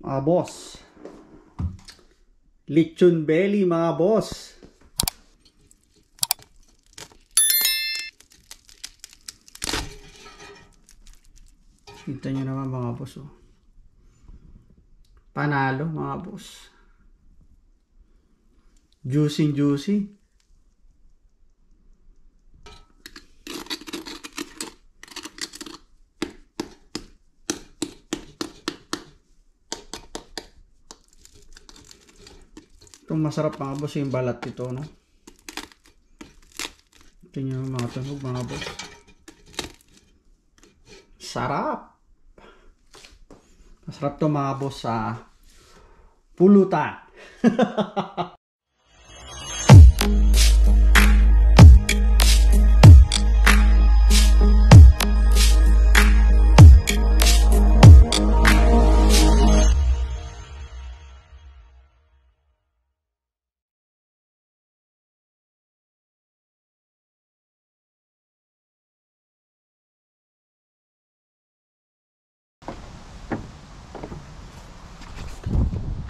mga boss. Lechon belly mga boss. Kita nyo naman mga boss, oh. Panalo mga boss. Juicy juicy. Itong masarap mga boss yung balat ito, no? Ito yung mga tunog mga boss. Sarap! Masarap to mga boss sa pulutan.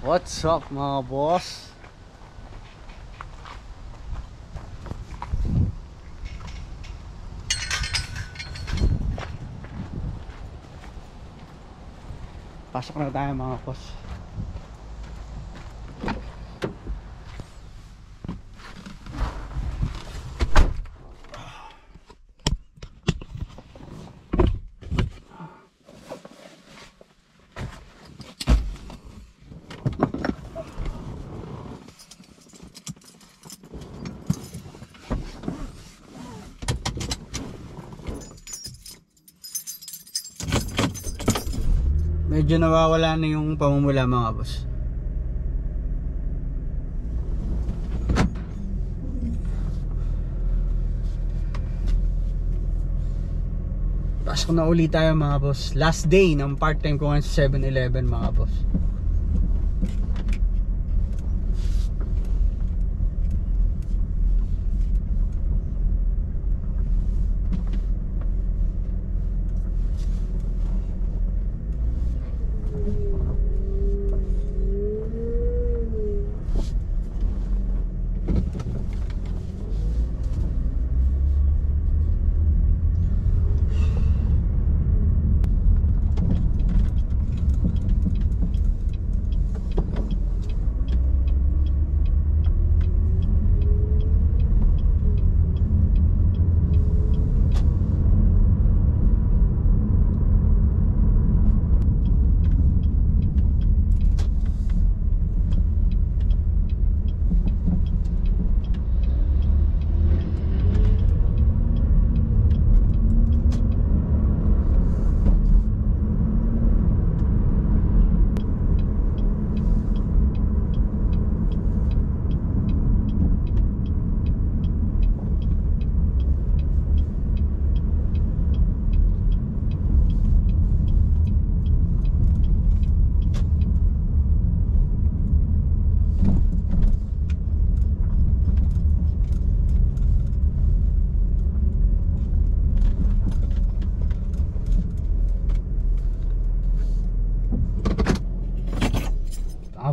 What's up mga boss? Pasok na tayo mga boss. Medyo nawawala na yung pamumula mga boss. Pasok na ulit tayo mga boss. Last day ng part-time ko ngayon sa 7-Eleven mga boss.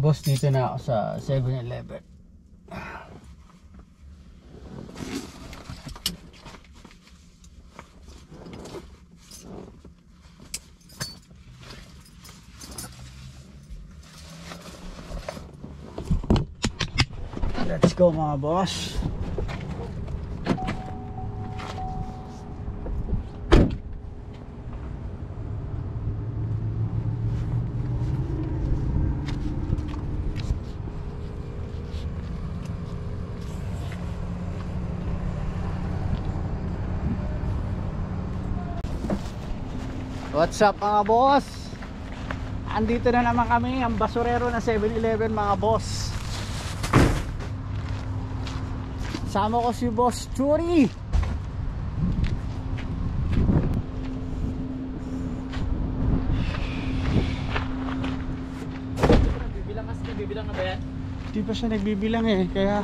Boss, dito na ako sa 7-Eleven. Let's go mga boss. What's up mga boss? Andito na naman kami, ang basurero na 7-Eleven mga boss. Sama ko si Boss Churi. Nagbibilang na ba yan? Di pa siya nagbibilang eh, kaya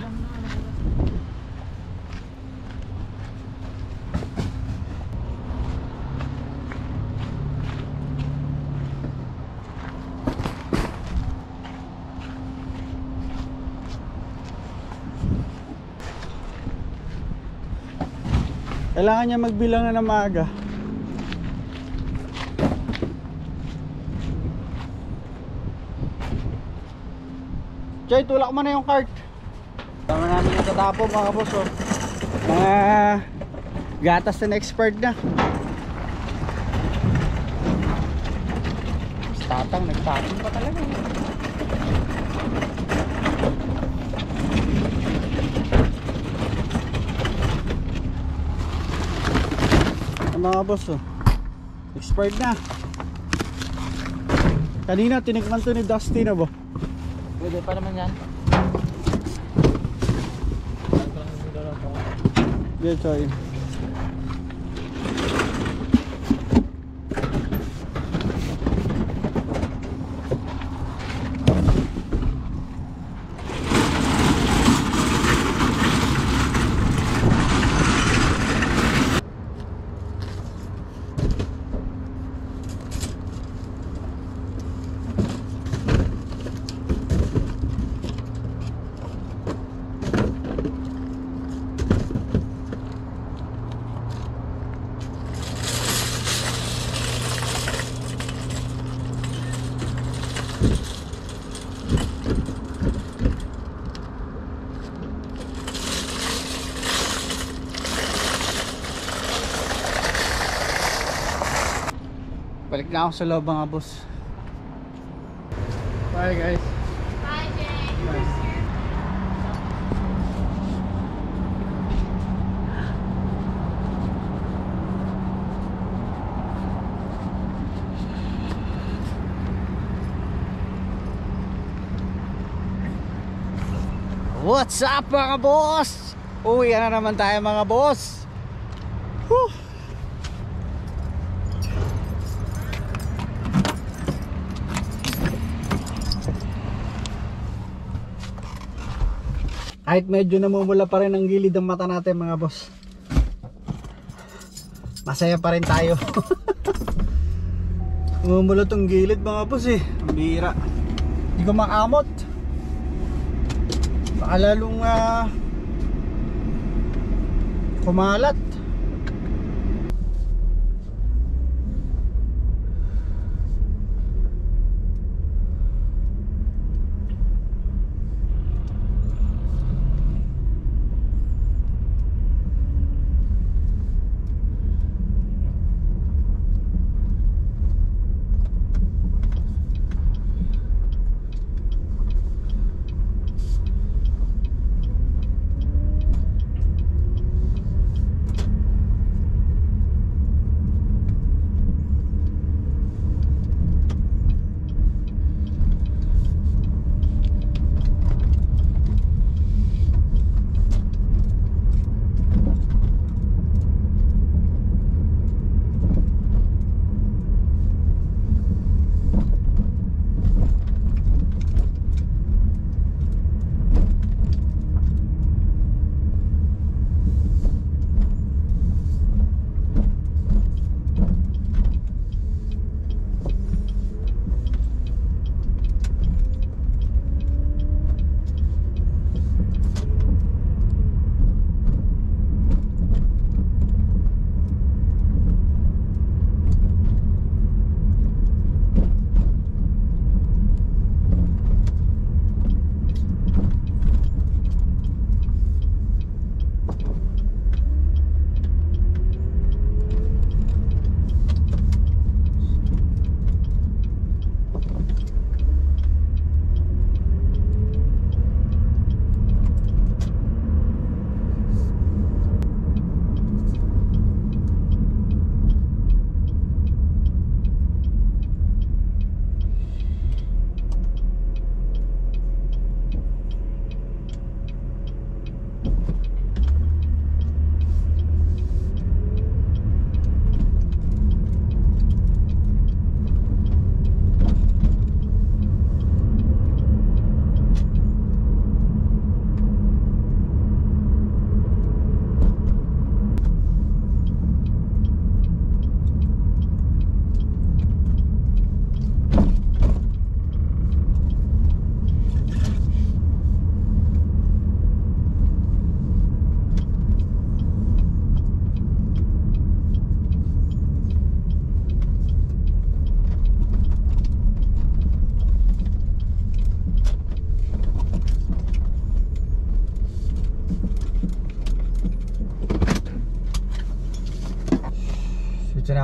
Kailangan niya magbilang na ng maaga. Joy, tulak mo na yung cart. Tama namin yung tatapo mga boss, oh. Mga gatas na expert na. Tatang, nagtatang pa talaga. Ang mga boss, oh. Expert na. Kanina tinikman to ni Dusty na ba? Pwede pa naman yan. Yeah, sorry. Balik na ako sa loob mga boss. Bye guys. Bye, Jay. What's up mga boss? Uwi na naman tayo mga boss. Whew. Kahit medyo namumula pa rin ang gilid ng mata natin mga boss, masaya pa rin tayo. Namumula tong gilid mga boss eh. Ang bihira. Hindi ko makamot. Baka lalong kumalat.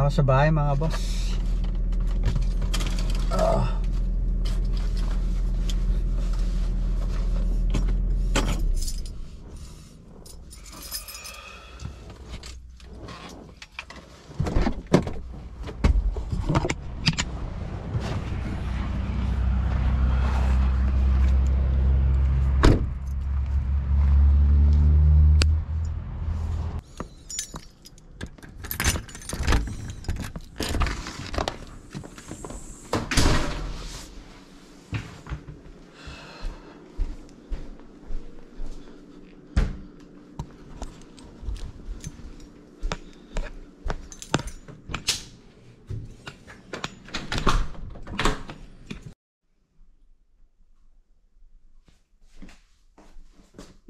ako sa bahay mga boss.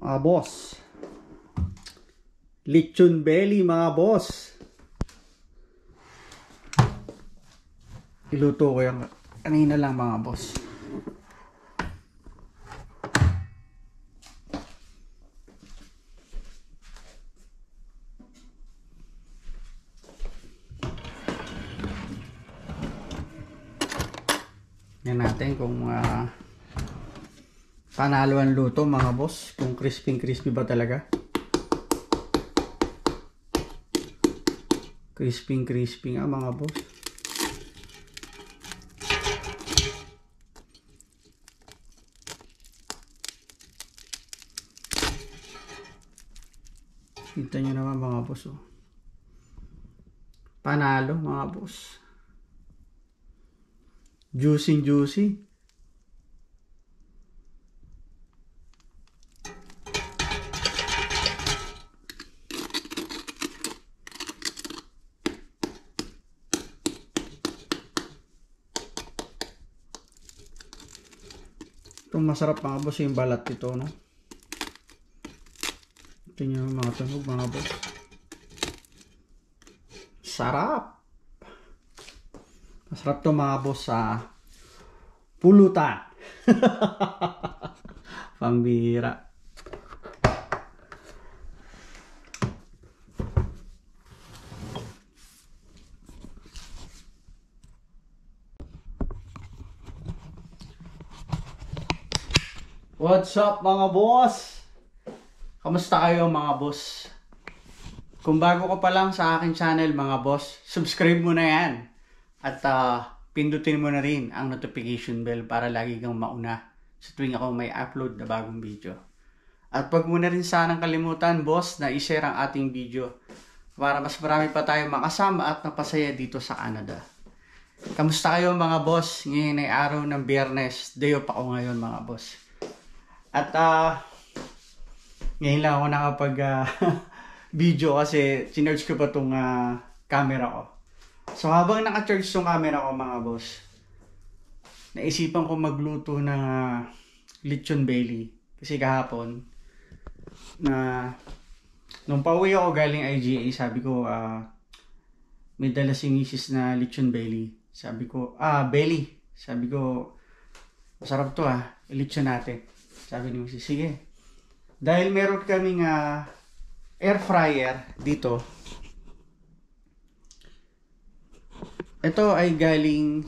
Mga boss, lechon belly mga boss. Iluto ko yung kanina lang mga boss. Yan natin kung panalo ang luto mga boss, kung crispy ba talaga. Crispy nga mga boss. Kita nyo naman mga boss, oh. Panalo mga boss. Juicy. Itong masarap mga boss yung balat ito, no? Ito nyo mga tunog mga boss. Sarap! Masarap to mga boss sa pulutan. Pambira. What's up mga boss? Kamusta kayo mga boss? Kung bago ka pa lang sa aking channel mga boss, subscribe mo na yan. At pindutin mo na rin ang notification bell para lagi kang mauna sa tuwing ako may upload na bagong video. At wag mo na rin sanang kalimutan boss na i-share ang ating video para mas marami pa tayong makasama at napasaya dito sa Canada. Kamusta kayo mga boss? Ngayon ay araw ng Biyernes. Day off ako ngayon mga boss. At ngayon lang ako nakapag video kasi chinerge ko pa itong camera ko. So habang naka-charge itong camera ko mga boss, naisipan ko magluto ng lechon belly. Kasi kahapon, nung pauwi ako galing IGA, sabi ko, may dala si misis na lechon belly. Sabi ko, belly. Sabi ko, masarap to lechon natin. Sabi ni misis, sige. Dahil meron kaming air fryer dito. Ito ay galing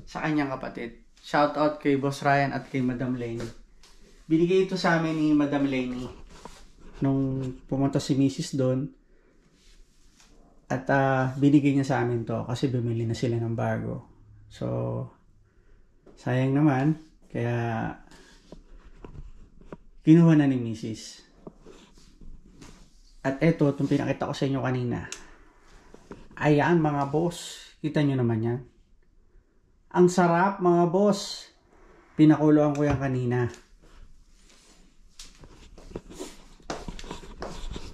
sa kanyang kapatid. Shout out kay Boss Ryan at kay Madam Lenny. Binigay ito sa amin ni Madam Lenny nung pumunta si Mrs. doon. At binigay niya sa amin to kasi bumili na sila ng bago. So, sayang naman. Kaya, kinuha na ni Mrs. At eto, itong pinakita ko sa inyo kanina. Ayan mga boss. Kita nyo naman yan. Ang sarap mga boss. Pinakuluan ko yan kanina.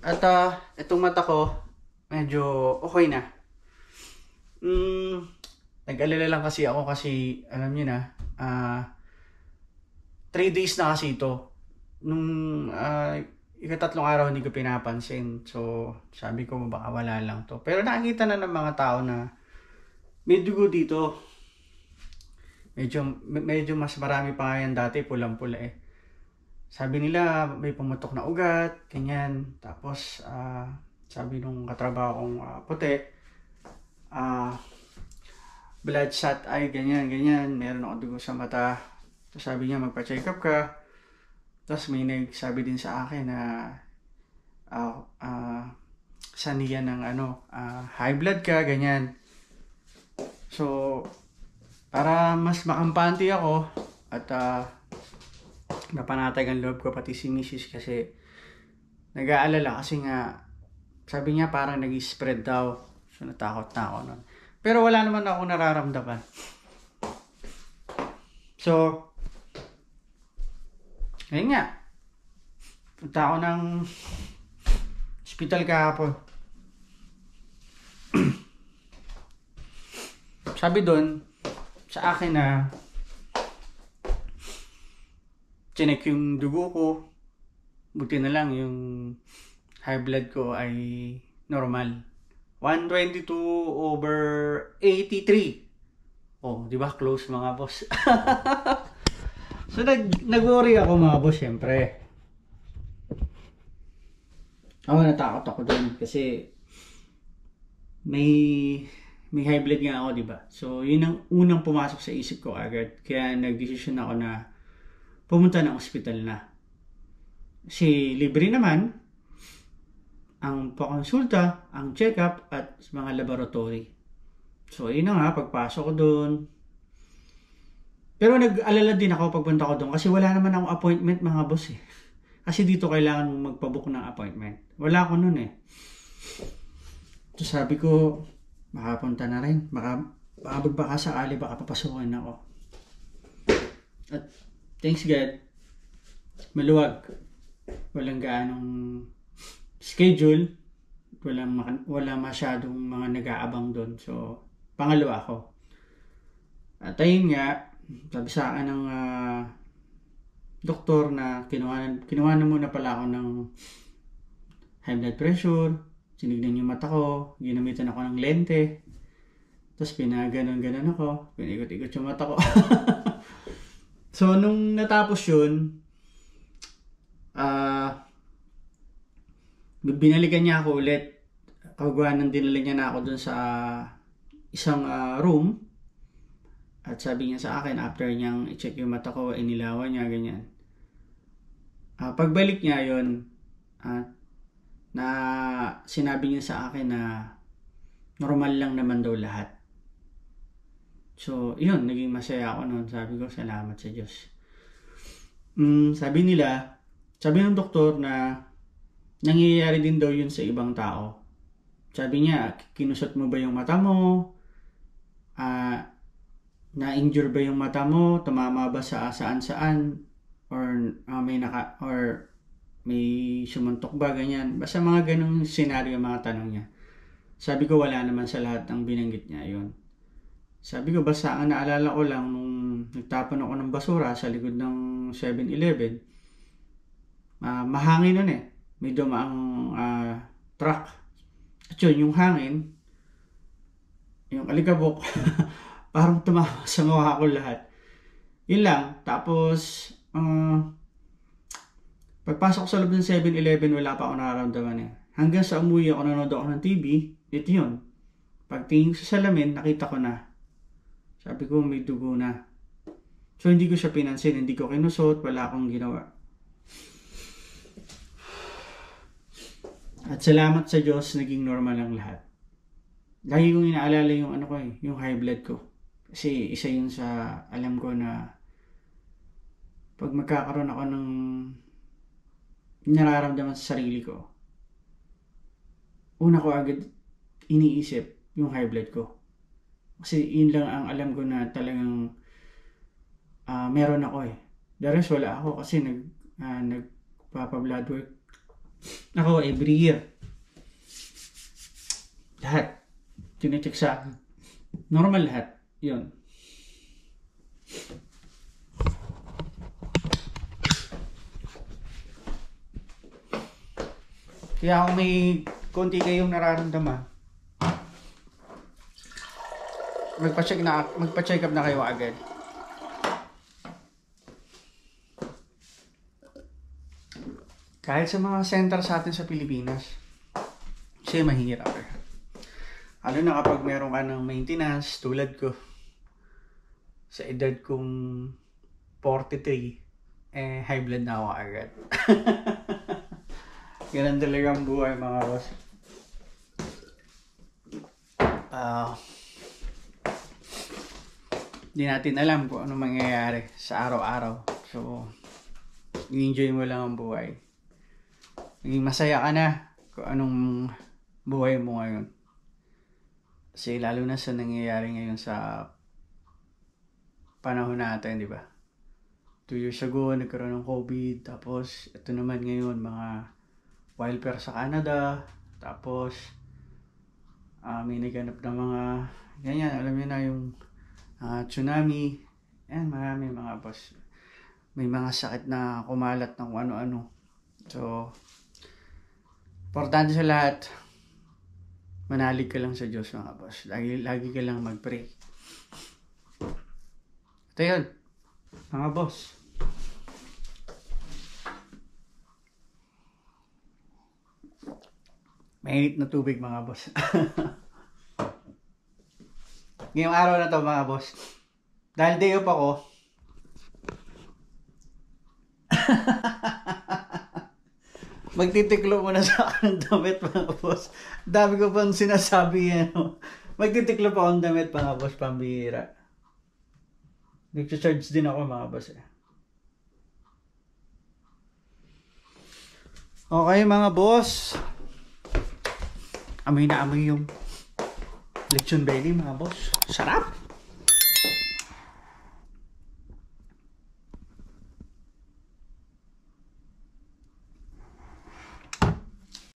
At itong mata ko, medyo okay na. Nag-alala lang kasi ako kasi, alam nyo na, 3 days na kasi ito. Nung ikatatlong araw hindi ko pinapansin. So, sabi ko baka wala lang to. Pero nakikita na ng mga tao na may dugo dito. Medyo mas marami pa yan dati, pulang-pula eh. Sabi nila may pumutok na ugat, ganyan. Tapos, sabi nung katrabaho kong puti, bloodshot eye, ganyan, meron ako dugo sa mata. Tapos sabi niya magpa-check up ka. Tapos may nagsabi din sa akin na saniyan ng high blood ka, ganyan. So, para mas makampante ako at napanatag ang loob ko, pati si Mrs. kasi nag-aalala kasi nga sabi niya parang nag-spread daw. So, natakot na ako nun. Pero wala naman ako nararamdaman. So, ayun nga. Punta ako ng hospital kahapon. Sabi doon sa akin na chinek yung dugo ko. Buti na lang yung high blood ko ay normal. 122/83. Oh, di ba? Close mga boss. So, nag-worry ako mga boss, syempre. Natakot ako doon kasi may high blood nga ako, di ba? So, yun ang unang pumasok sa isip ko agad. Kaya nag-decision ako na pumunta ng ospital na. Kasi libre naman ang pakonsulta, ang check-up, at mga laboratory. So, yun na nga, pagpasok ko doon. Pero nag-alala din ako pagpunta ko doon kasi wala naman akong appointment mga boss eh. Kasi dito kailangan mong magpabook ng appointment. Wala ako noon eh. So, sabi ko, makapunta na rin. Baka sakali, baka papasukin ako. At thanks God, maluwag. Walang gaanong schedule, wala masyadong mga nag-aabang doon. So, pangalawa ako. At ayun nga, sabi sa akin ng doktor na kinuha na muna pala ako ng high blood pressure, sinignan yung mata ko, ginamitan ako ng lente, tapos pinaganon-ganon ako, pinikot-ikot yung mata ko. So, nung natapos yun, binalikan niya ako ulit. Kagawa ng dinala niya na ako dun sa isang room. At sabi niya sa akin, after niyang i-check yung mata ko, inilawan niya, ganyan. Pagbalik niya yun, na sinabi niya sa akin na normal lang naman daw lahat. So, yun, naging masaya ako noon. Sabi ko, salamat sa Diyos. Sabi ng doktor na nangyayari din daw yun sa ibang tao. Sabi niya, kinusot mo ba yung mata mo? Na-injure ba yung mata mo? Tumama ba sa saan-saan? Or may sumuntok ba? Ganyan. Basta mga ganong senaryo, mga tanong niya. Sabi ko, wala naman sa lahat ng binanggit niya yun. Sabi ko, basta ang naalala ko lang nung nagtapon ako ng basura sa likod ng 7-Eleven, mahangin nun eh. May dumaang truck. At yun, yung hangin, yung alikabok, parang tumama sa mukha ko lahat. Yun lang. Tapos, pagpasok sa loob ng 7-Eleven, wala pa ako nararamdaman eh. Hanggang sa umuwi ako, nanonood ako ng TV, ito yun. Pagtingin ko sa salamin, nakita ko na. Sabi ko, may dugo na. So, hindi ko siya pinansin, hindi ko kinusot, wala akong ginawa. At salamat sa Diyos, naging normal ang lahat. Lagi kong inaalala yung yung high blood ko. Kasi isa yun sa alam ko na pag magkakaroon ako ng nararamdaman sa sarili ko, una ko agad iniisip yung high blood ko. Kasi yun lang ang alam ko na talagang meron ako eh. The rest wala ako kasi nagpapa-blood work ako every year. Lahat. Tine-check sa akin. Normal lahat. Yun. Kaya kung may konti kayong nararamdaman, magpa-check up na kayo agad. Kahit sa mga center sa atin sa Pilipinas, kasi mahirap eh. Ano na kapag meron ka ng maintenance, tulad ko, sa edad kong 43, high blood na ako agad. Ganun talaga ang buhay, mga boss. Hindi natin alam kung ano mangyayari sa araw-araw. So, i-enjoy mo lang ang buhay. Maging masaya ka na kung anong buhay mo ngayon. Kasi lalo na sa nangyayari ngayon sa panahon natin, di ba? 2 years ago, nagkaroon ng COVID. Tapos, ito naman ngayon, mga wildfire sa Canada. Tapos, may naganap na mga, ganyan, alam niyo na yung tsunami. Yan, marami mga boss. May mga sakit na kumalat ng ano-ano. So, importante sa lahat, manalig ka lang sa Diyos, mga boss. Lagi ka lang mag-pray. Ito yun, mga boss. Mainit na tubig, mga boss. Ngayong araw na to, mga boss, dahil day off ako, magtitiklo muna sa akin ng damit, mga boss. Dami ko pang sinasabi yan. Magtitiklo pa akong damit, mga boss, pambihira. Nag-charge din ako, mga boss. Okay, mga boss. Amoy na amoy yung lechon belly, mga boss. Sarap!